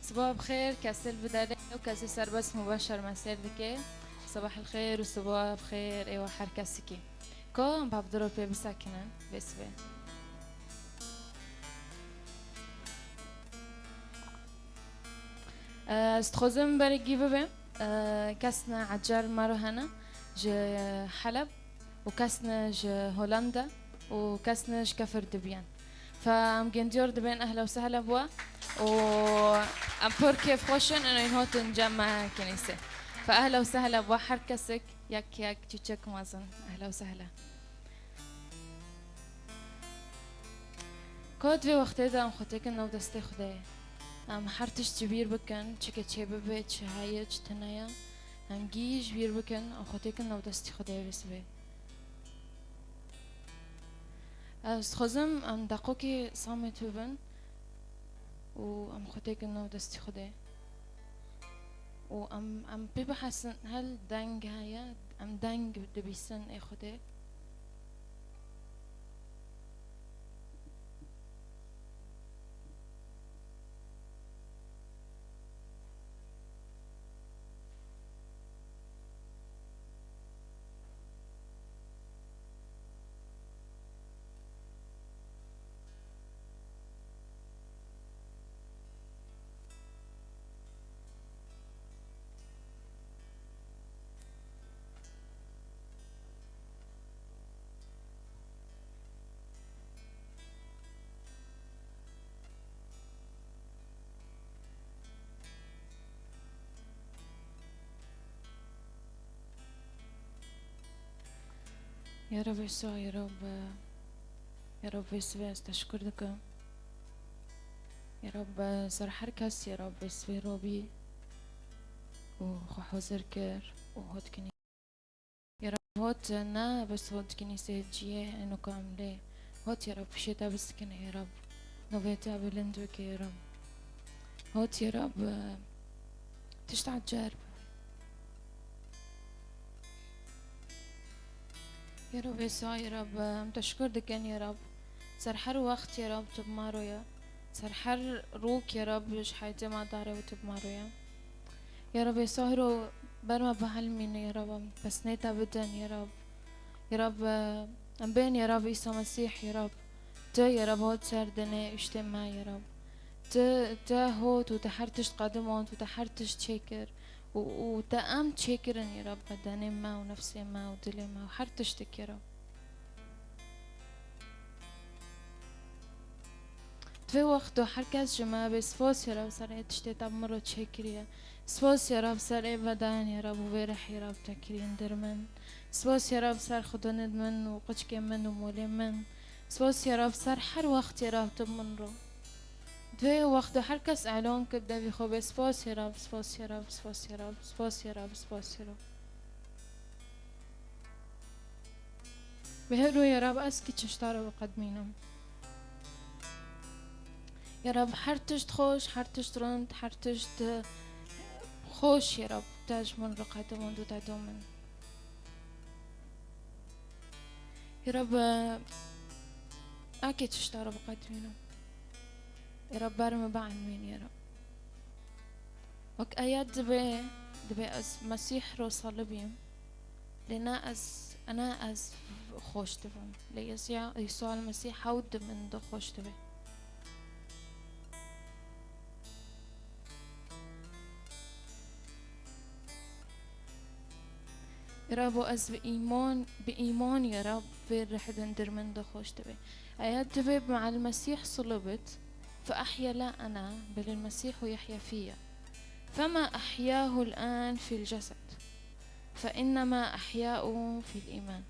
صباح بخير كاسل بدالي وكاسل سربس مباشر مسير دكي. صباح الخير وصباح بخير ايوه حركسكي كو بابدرو بي بساكنن بسبي استخدم بريجي ببي كاسنا عجار مارو هنا ج حلب وكاسنا ج هولندا وكاسنا ج كفر دبيان فام جنديور دبين اهلا وسهلا بوا و ام بور كيف خوشن انه ينهوت نجمع كنيسة فاهلا وسهلا بوا حركسك يك تشيك مازن اهلا وسهلا كود في وقت ده ام خوتك انه دستي خداي ام حرتش تبير بكن تشكي تشيبه تشهايه تنايا ام جيج بير بكن ام خوتك انه دستي خداي بسبي استخزم ام دقوكي صامت ببن وام خوتك انه دستي خداي وام ببحثن هل دنگ هيا ام دنگ دبيسن اي خداي يا رب يسوع يا رب يا رب يسوع استشكرك يا رب صار حركس يا رب يسوي روبي وحوزر كير وهوت كني يا رب هوت نا بس هوت كنيسة جيه انو كاملة هوت يا رب شتا بس كنا يا رب نوفيتا بلندوك يا رب هوت يا رب تشتع جارب يا رب يسوع يا رب متشكر دكان يا رب صار حر وقت يا رب تبمارو يا صار حر روك يا رب مش حياتي ما داري وتبمارو يا رب يسوع رو برما بحلمين يا رب بس نيتا بدن يا رب يا رب ام بين يا رب عيسى مسيح يا رب تا يا رب هوت سردني اجتماع يا رب تا هوت وتحرتش قدمونت وتحرتش تشكر وتأم تشكرن يا رب بدني ما ونفسي ما ودلي ما وحرتشتك يا رب في وقت حركز جما بس فوس يا رب صار تشتي مرة تشكريا سفوس يا رب صار بدان يا رب وبرح يا رب تكرين درمن سفوس يا رب صار خدون من وقش من ومولي من سفوس يا رب صار حر وقت يا رب تمن رو في وقت حركز اعلان كبدا بيخو بس فوس يا رب سفوس يا رب سفوس يا رب سفوس يا رب سفوس يا رب بهرو يا رب اسكي تشتارو وقدمينهم يا رب حرتشت خوش حرتشت رند حرتشت خوش يا رب تاج من رقعته منذ تعدومن يا رب أكيد تشتغل بقدمينه يا رب برم بعلمين يا رب وك آيات دبي از مسيح رو صلبيم لنا از أنا از خوش دبم يسوع المسيح حود من دو خوش دبي يا رب وأز بإيمان يا رب في رح دندر من دو خوش دبي آيات دبي مع المسيح صلبت فأحيا لا أنا بل المسيح يحيا فيا فما أحياه الآن في الجسد فإنما أحياؤه في الإيمان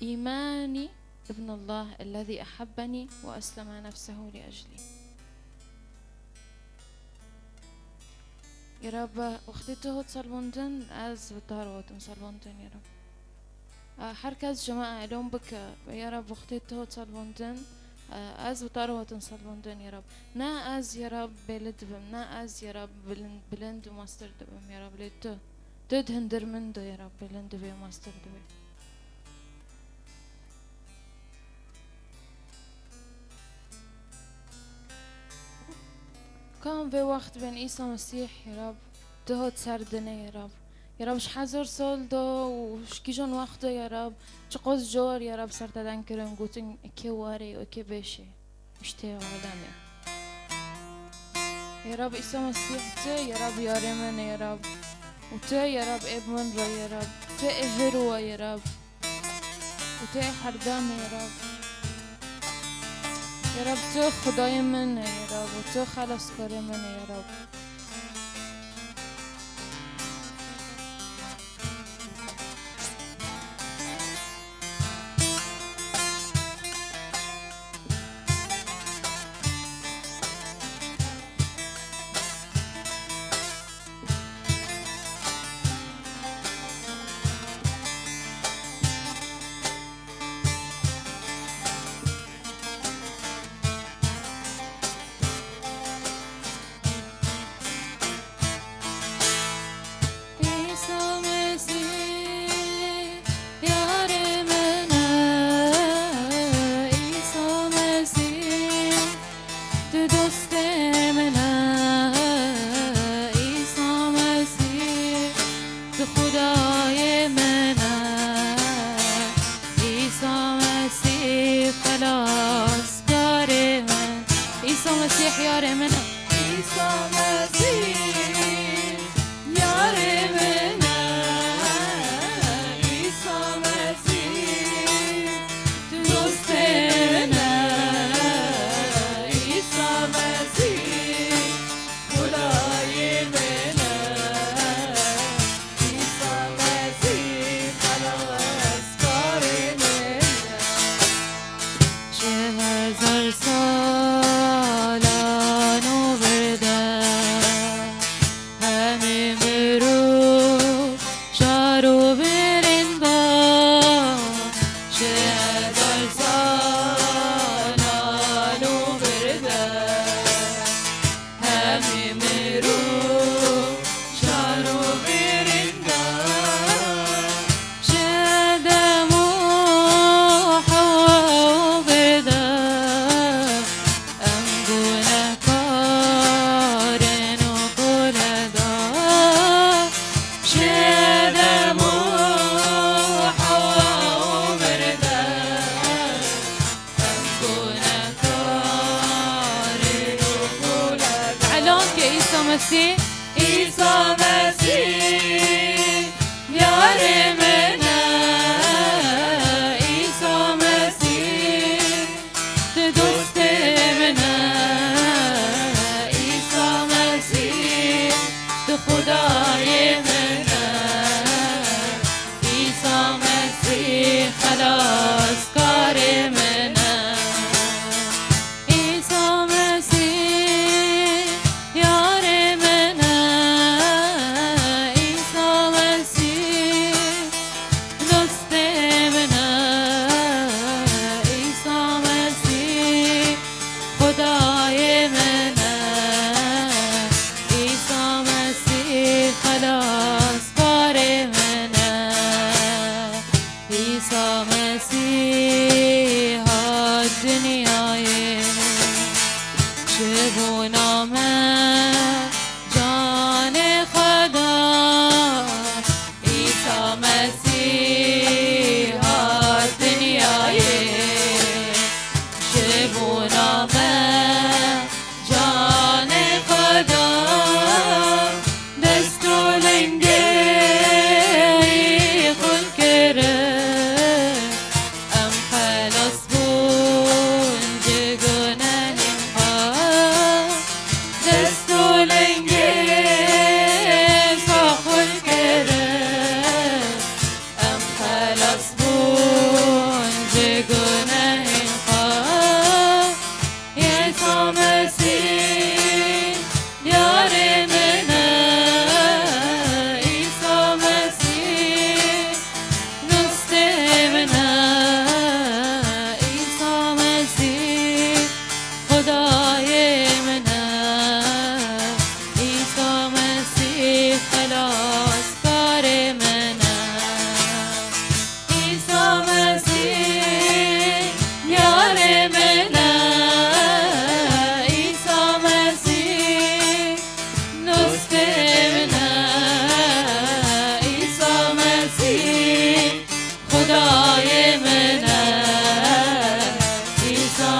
إيماني ابن الله الذي أحبني وأسلم نفسه لأجلي يا رب أختته تصلبندن از بطاروتن صلبندن يا رب حركز جماعة اليوم بك يا رب أختته تصلبندن از بطاروتن صلبندن يا رب نا از يا رب بلد بم نا از يا رب بلند وماستر دبم يا رب ليتو تدهن درمندو يا رب بلند بي وماستر دبي كان في وقت بين عيسى مسيح يا رب تهد سردنا يا رب. يا رب شحذر سولدو وشكيجون وقته يا رب شقوز جور يا رب سرت دنكرن قوتن اكي واري واكي بيشي اشتي عالمي يا رب عيسى مسيح تي يا رب يارمن يا رب وتي يا رب ابن را يا رب تي هروا يا رب وتي حردام يا رب يا رب تو خدای من يا رب وتو خلاص کار من يا رب.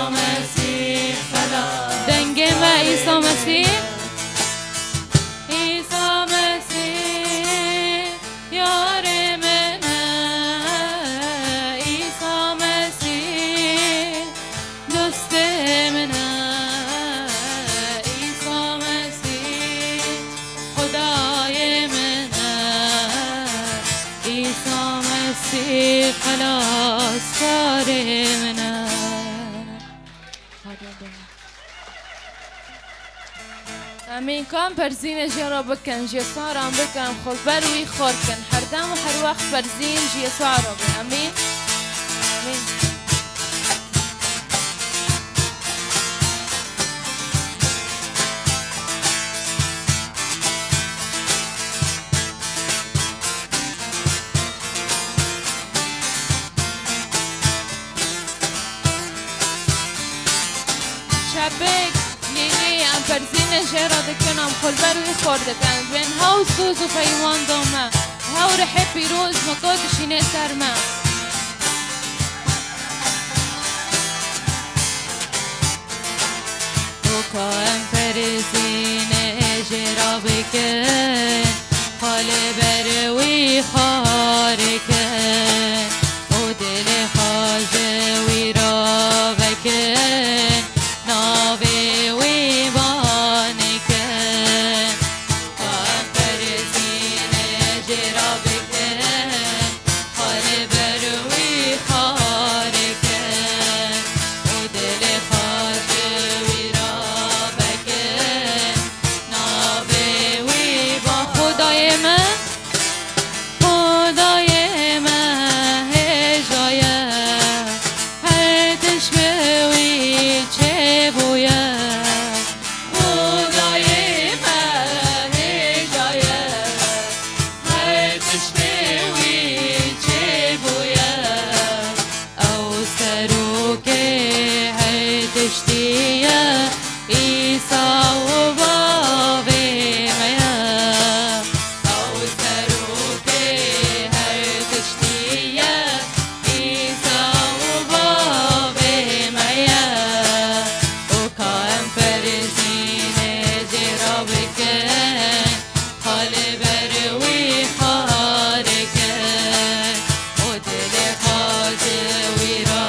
مسیح خلاص دنگ ما عیسی مسیح عیسی مسیح یار منه عیسی مسیح دوست منه عیسی مسیح خدای منه عیسی مسیح خلاص کار منه. امین کام برزین جرا بکن جسارم بکن خود بروی خور کن هر دم و هر وقت برزین جسارا بکن. امین امین. شبک لیلی ام برزین جرا دکنم خود بروی خور دکن بین هاو سوز و پیوان دومه هاو رحب پیروز مقادشینه سرمه وكان فرزين جرا بكن خال بروي خاركن ودل خاجوي رابكن نابي ويبانكن كان فرزين جرا بكن خال بروي خاركن ودل خاجوي رابكن نابي ويبانكن خدای من هجایه هر تشبهی چه بویه خدای من هجایه هر تشبهی چه بویه او سروکه هر تشتیه ایسا و بابی میا او سروکه هر تشتیه ایسا و بابی میا او کام فرزین جرا بکن خال بروی خارکن و دل خاجوی را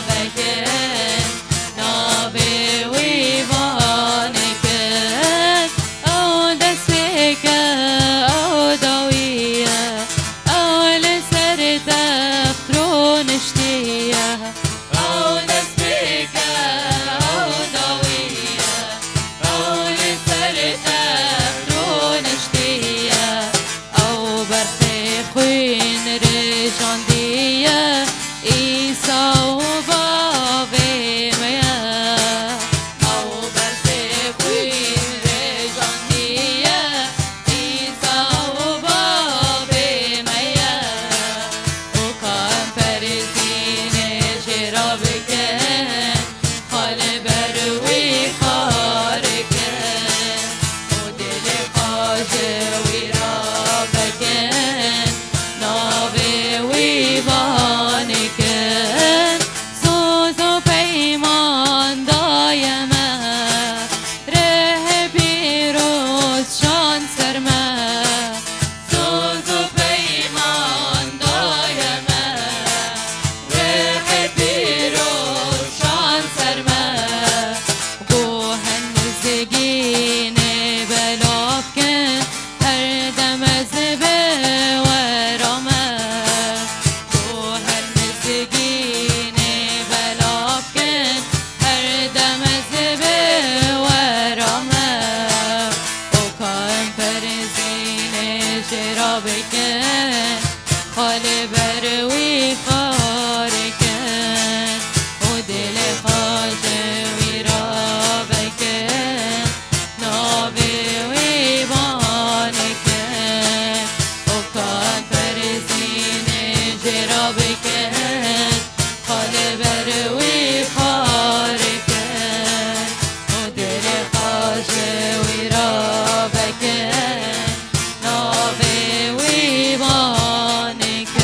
بکن نابی وی بانکن او دست بکن او داویه او لسر تخت رو نشتیه او دست بکن او داویه او لسر تخت رو نشتیه او برخی خوین رجاندیه ایسا و بابی میا او برخی خوین رجاندیه ایسا و بابی میا او کام فرزین جرا بکن خال بروی خارکن و دل خاجوی را بکن نابی وی بانکن سوز و پیمان دایمه ره پیروز شان سرمه سوز و پیمان دایمه ره پیروز شان سرمه گوهن نزگین بلاف کن هر دم از به ورامه گوهن نزگین بلاف کن هر دم از به ورامه او کام فرزین جرا بکن خال بروی خارکن و دل خاجوی را بکن نابی وی بانکن او کام فرزین جرا بکن خال بروی خارکن و دل خاجوی را بکن نابی وی بانکن.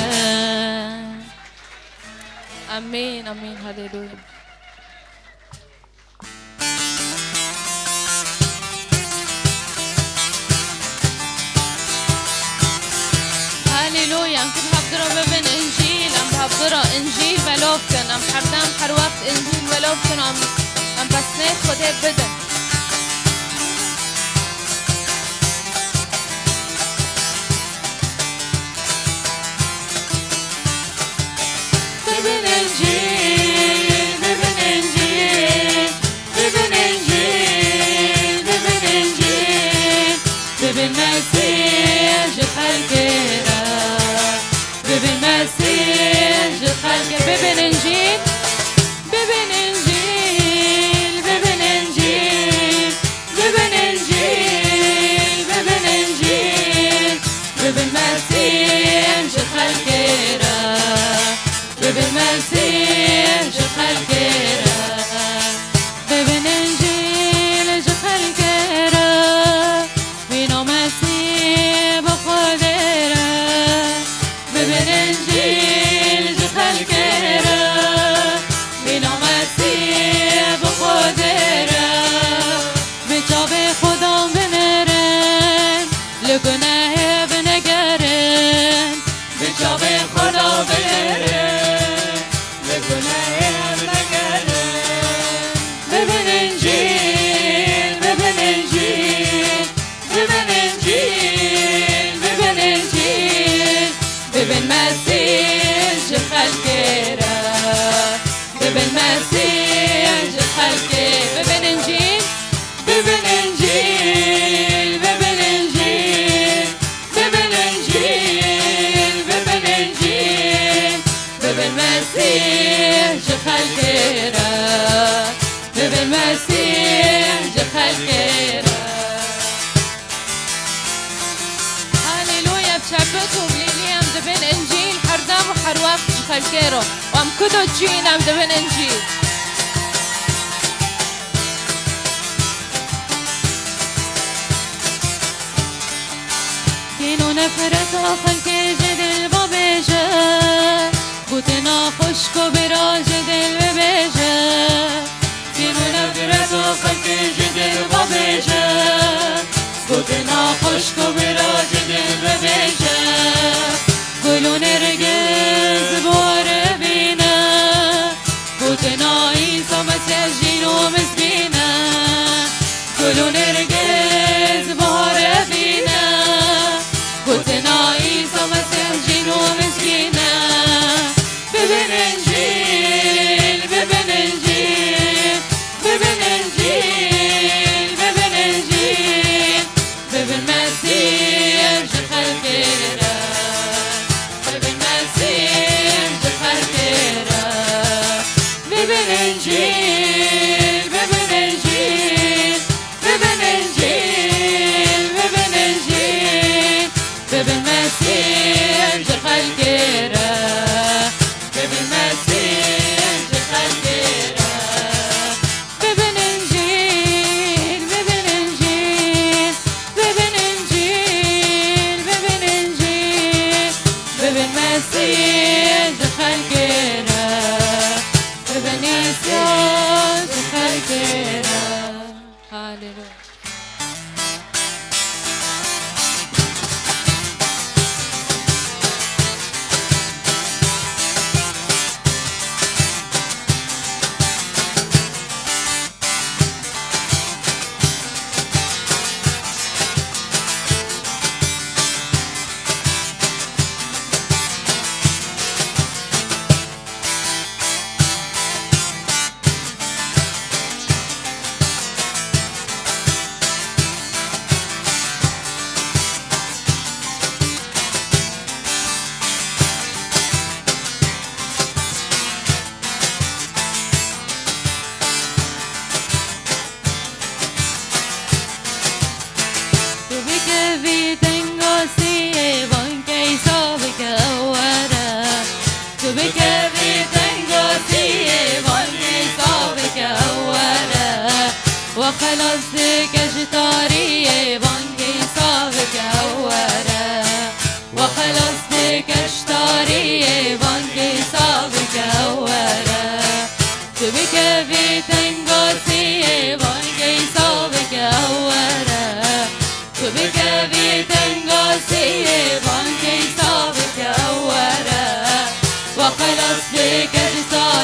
امین امین هللویا. بکن ام حردم هر وقت انجیل ولو بکن ام بسنه خدا بدن ببین انجیل ببین انجیل ببین انجیل ببین انجیل ببین مسیح جو خلقه را ببین مسیح جو خلقه ببین انجیل ببین انجیل ببین انجیل ببین انجیل ببین انجیل ببین مسیح جو خلقه را ببین مسیح جو خلقه را ببین انجیل جو خلقه را بینو مسیح با خود را ببین انجیل جو خلقه را بینو مسیح با خود را به جا به خدا بنرن لگناه بنگرن به جا به خدا بنرن ببین انجیل ببین انجیل ببین انجیل ببین انجیل ببین مسیح جو خلقه را ببین مسیح جو خلقه ببین انجیل ببین انجیل ببین انجیل ببین انجیل ببین انجیل ببین مسیح جو خلقه را ببین مسیح جو خلقه را هاليلويا بشبك وبليلي ام دبن انجيل حردام وحر وقت جو خلقه را وام كدو جين ام دبن انجيل كينو نفرت خلق جدل بابجا بوتنا خشك براج دل ببجا كينو نفرت خلق جدل بابجا بوتنا خشك براج دل ببجا قلو نرگز بار بينا بوتنا عيسى مسيح جينو مسكينا قلو نرگز بار بينا بوتنا عيسى مسيح جينو مسكينا ببین انجیل ببین انجیل ببین انجیل ببین انجیل ببین مسیح جو خلقه را ببین مسیح جو خلقه را ببین انجیل ببین انجیل ببین انجیل ببین انجیل ببین مسیح جو خلقه را ببین مسیح جو خلقه را ببین انجیل ببین انجیل ببین انجیل ببین انجیل ببین مسیح جو خلقه را ببین مسیح جو خلقه را هاليلويا وخلاصك اشتاري بانكي صابك أورا وخلاصك اشتاري بانكي صابك أورا تبك في تنقاسي بانكي صابك أورا تبك في تنقاسي بانكي صابك أورا وخلاصك اشتاري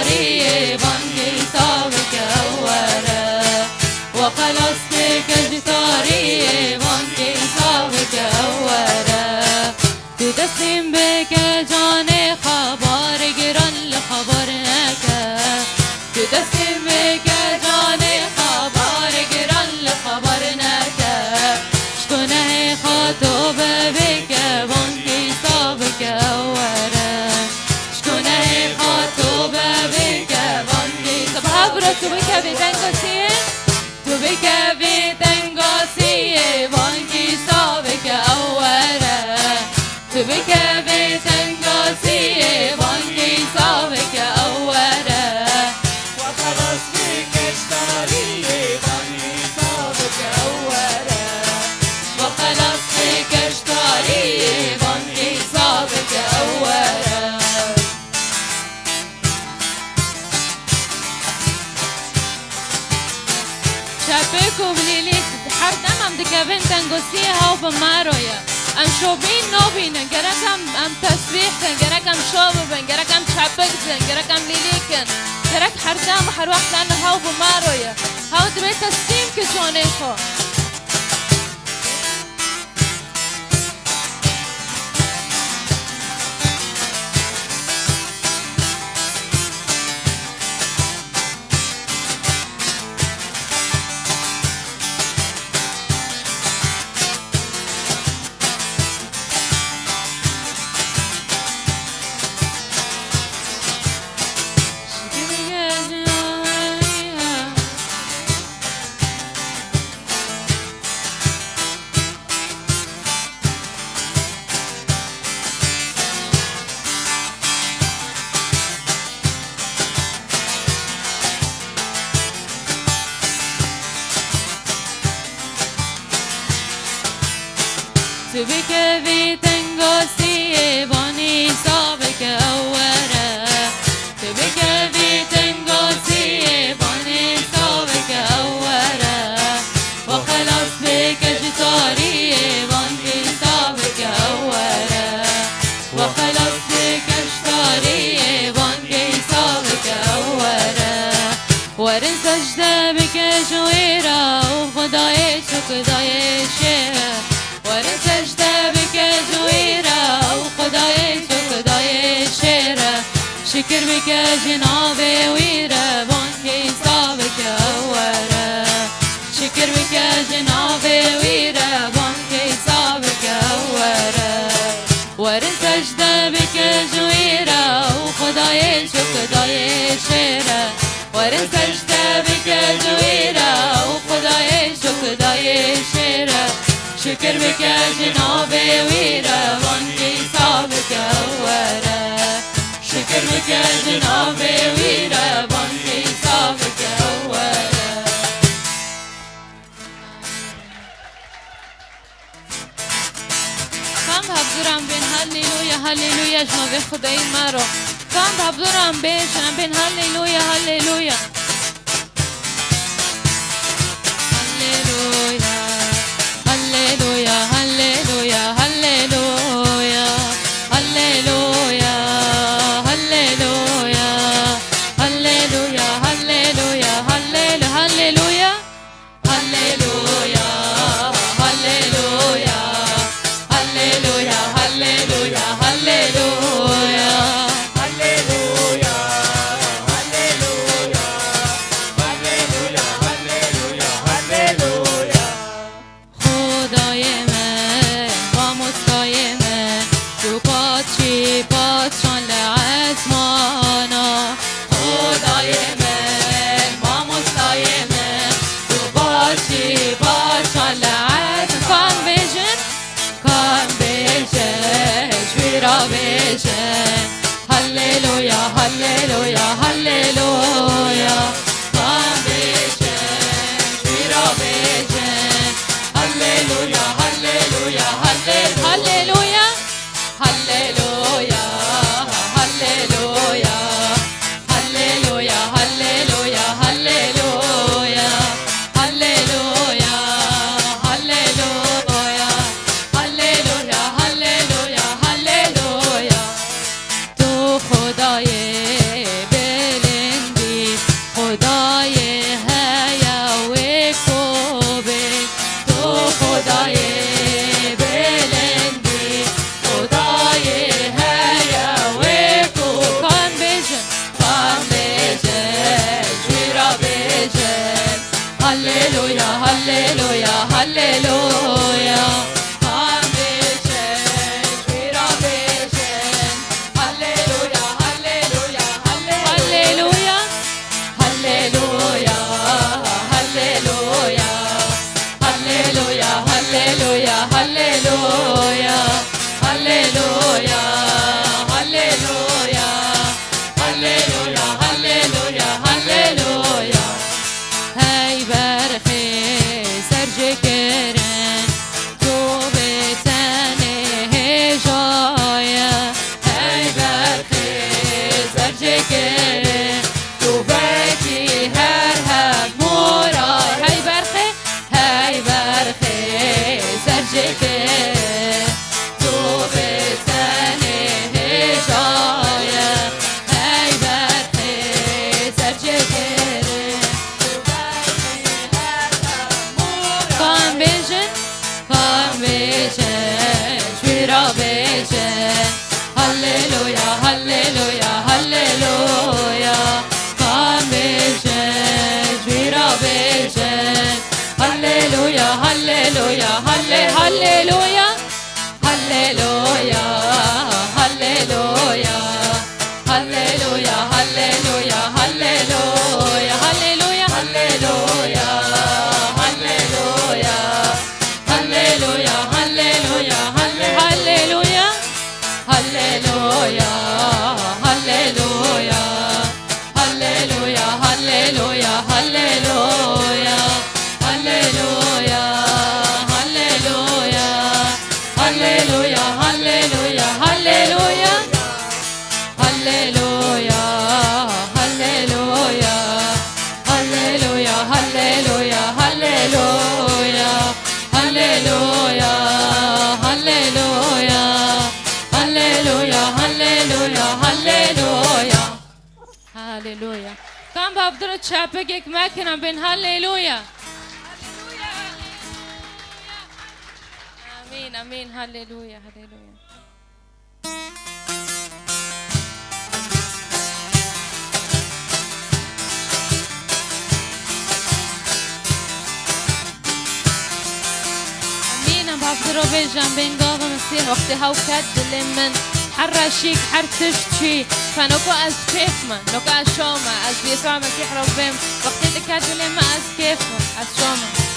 بيكو بليليت حردم ام دكابين تنگوسيها وبمارويا ام شوبين نوبين گرکم ام تسبيح گرکم شوبن گرکم شعبك گرکم ليليكن گرک حردم وحر وقت لانه هاو بمارويا هاو دبي تسليم كجونيخو Tu vi che vi tengo sì e buoni so che ora Tu vi che vi tengo sì e buoni so che ora وخلاص بك جداري buoni so che ora وخلاص بك جداري buoni so che ora ورن سجدة بك جويرة وخداي شكداي شيخ ورن سجدة بك جويرة وخداي شكداي شيرة شكر بك جنابي ويرة بانكي صابك أورا شكر بك جنابي ويرة بانكي صابك أورا ورن سجدة بك جويرة وخداي شكداي شيرة ورن سجدة بك جويرة وخداي شكداي شيرة شكر بك جنابي ويرة بانكي صابك أورا شكر بك جنابي ويرة بانكي صابك أورا كم هبدورم بين هللويا هللويا جناب خدای مرا كم هبدورم بشنم بين هللويا هللويا هللويا هللويا هللويا هللويا هللويا هللويا هللويا هللويا هللويا هللويا هللويا هللويا هللويا هللويا هللويا پادشان لعزمانا خدای من با مستای من تو باشی پادشان لعزم کن بیشن شوی را بیشن هللویا هللویا هللویا کن بیشن شوی را بیشن هللویا هللویا هللویا هللويا هللويا هللويا هللويا هللويا هللويا هللويا هللويا هللويا هللويا تو خدای بلندی خدای هیا و کوبه تو خدای هللويا هللويا هللويا هامشن شويرا بشن هللويا هللويا هللويا هللويا هللويا هللويا هللويا هللويا هللويا هللويا هللويا هللويا هللويا هاي برخي سرج كرن هللويا. كان بفضل تشابكك ماكنا بين هللويا. امين امين. هللويا هللويا. امين. بفضل بيجان بين قاضي مسيح وقتها وكد لمن حرشيك حرتشتي فنوكو از كيف ما نوكو از شوما از بيسوع مسيح ربهم وقت تكاد لما از كيف ما از شوما